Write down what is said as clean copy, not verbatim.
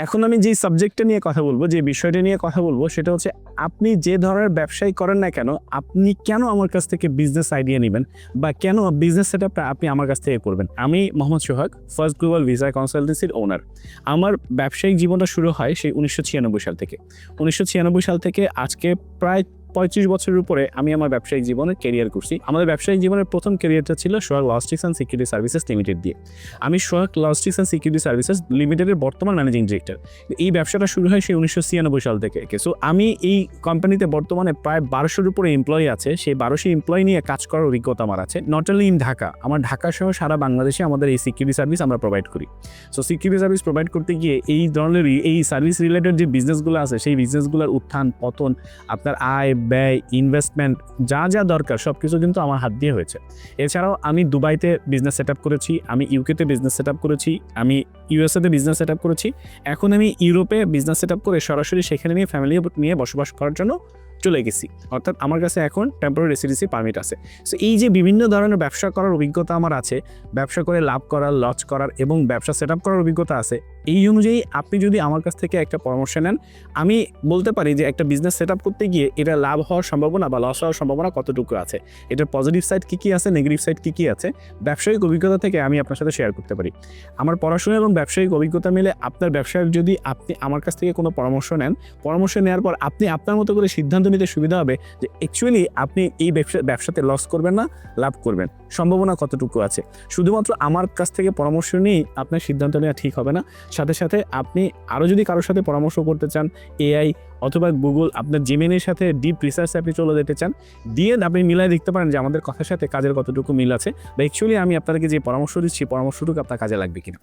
এখন আমি যে সাবজেক্টটা নিয়ে কথা বলবো, যে বিষয়টা নিয়ে কথা বলবো, সেটা হচ্ছে আপনি যে ধরনের ব্যবসায়ী করেন না কেন, আপনি কেন আমার কাছ থেকে বিজনেস আইডিয়া নেবেন বা কেন বিজনেস সেটআপটা আপনি আমার কাছ থেকে করবেন। আমি মোহাম্মদ সোহাগ, ফার্স্ট গ্লোবাল ভিসা কনসালটেন্সির ওনার। আমার ব্যবসায়িক জীবনটা শুরু হয় সেই 1996 সাল থেকে। 1996 সাল থেকে আজকে প্রায় 35 বছরের উপরে আমি আমার ব্যবসায়িক জীবনে ক্যারিয়ার করছি। আমাদের ব্যবসায়িক জীবনের প্রথম ক্যারিয়ারটা ছিল Sohag logistics and security services limited দিয়ে। আমি Sohag logistics and security services লিমিটেডের বর্তমান ম্যানেজিং ডিরেক্টর। এই ব্যবসাটা শুরু হয় সেই 1996 সাল থেকে। সো আমি এই কোম্পানিতে বর্তমানে প্রায় 1200-এর উপরে এমপ্লয়ি আছে। সেই 1200 এমপ্লয়ি নিয়ে কাজ করার অভিজ্ঞতা আমার আছে। নট অনলি ইন ঢাকা, আমার ঢাকা সহ সারা বাংলাদেশে আমাদের এই সিকিউরিটি সার্ভিস আমরা প্রোভাইড করি। সো সিকিউরিটি সার্ভিস প্রোভাইড করতে গিয়ে এই ধরনের এই সার্ভিস রিলেটেড যে বিজনেসগুলো আছে, সেই বিজনেসগুলোর উত্থান পতন, আপনার আয় ব্যয়, ইনভেস্টমেন্ট, যা যা দরকার সব কিছু কিন্তু আমার হাত দিয়ে হয়েছে। এছাড়াও আমি দুবাইতে বিজনেস সেট আপ করেছি, আমি ইউকেতে বিজনেস সেট আপ করেছি, আমি ইউএসএতে বিজনেস সেট আপ করেছি। এখন আমি ইউরোপে বিজনেস সেট আপ করে সরাসরি সেখানে নিয়ে ফ্যামিলি নিয়ে বসবাস করার জন্য চলে গেছি। অর্থাৎ আমার কাছে এখন টেম্পোরারি রেসিডেন্সি পারমিট আছে। সো এই যে বিভিন্ন ধরনের ব্যবসা করার অভিজ্ঞতা আমার আছে, ব্যবসা করে লাভ করার, লস করার এবং ব্যবসা সেট আপ করার অভিজ্ঞতা আছে, এই অনুযায়ী আপনি যদি আমার কাছ থেকে একটা পরামর্শ নেন, আমি বলতে পারি যে একটা বিজনেস সেট আপ করতে গিয়ে এটা লাভ হওয়ার সম্ভাবনা বা লস হওয়ার সম্ভাবনা কতটুকু আছে, এটার পজিটিভ সাইড কী কী আছে, নেগেটিভ সাইড কী কী আছে, ব্যবসায়িক অভিজ্ঞতা থেকে আমি আপনার সাথে শেয়ার করতে পারি। আমার পড়াশোনা এবং ব্যবসায়িক অভিজ্ঞতা মিলে আপনার ব্যবসার যদি আপনি আমার কাছ থেকে কোনো পরামর্শ নেন, পরামর্শ নেওয়ার পর আপনি আপনার মতো করে সিদ্ধান্ত নিতে সুবিধা হবে যে অ্যাকচুয়ালি আপনি এই ব্যবসাতে লস করবেন না লাভ করবেন, সম্ভাবনা কতটুকু আছে। শুধুমাত্র আমার কাছ থেকে পরামর্শ নিয়েই আপনার সিদ্ধান্ত নেওয়া ঠিক হবে না। সাথে সাথে আপনি আরও যদি কারোর সাথে পরামর্শ করতে চান, এআই অথবা গুগল, আপনার জিমেনের সাথে ডিপ রিসার্চে আপনি চলে যেতে চান, দিয়ে আপনি মিলাই দেখতে পারেন যে আমাদের কথার সাথে কাজের কতটুকু মিল আছে বা অ্যাকচুয়ালি আমি আপনাদেরকে যে পরামর্শ দিচ্ছি, পরামর্শটুকু আপনার কাজে লাগবে কিনা।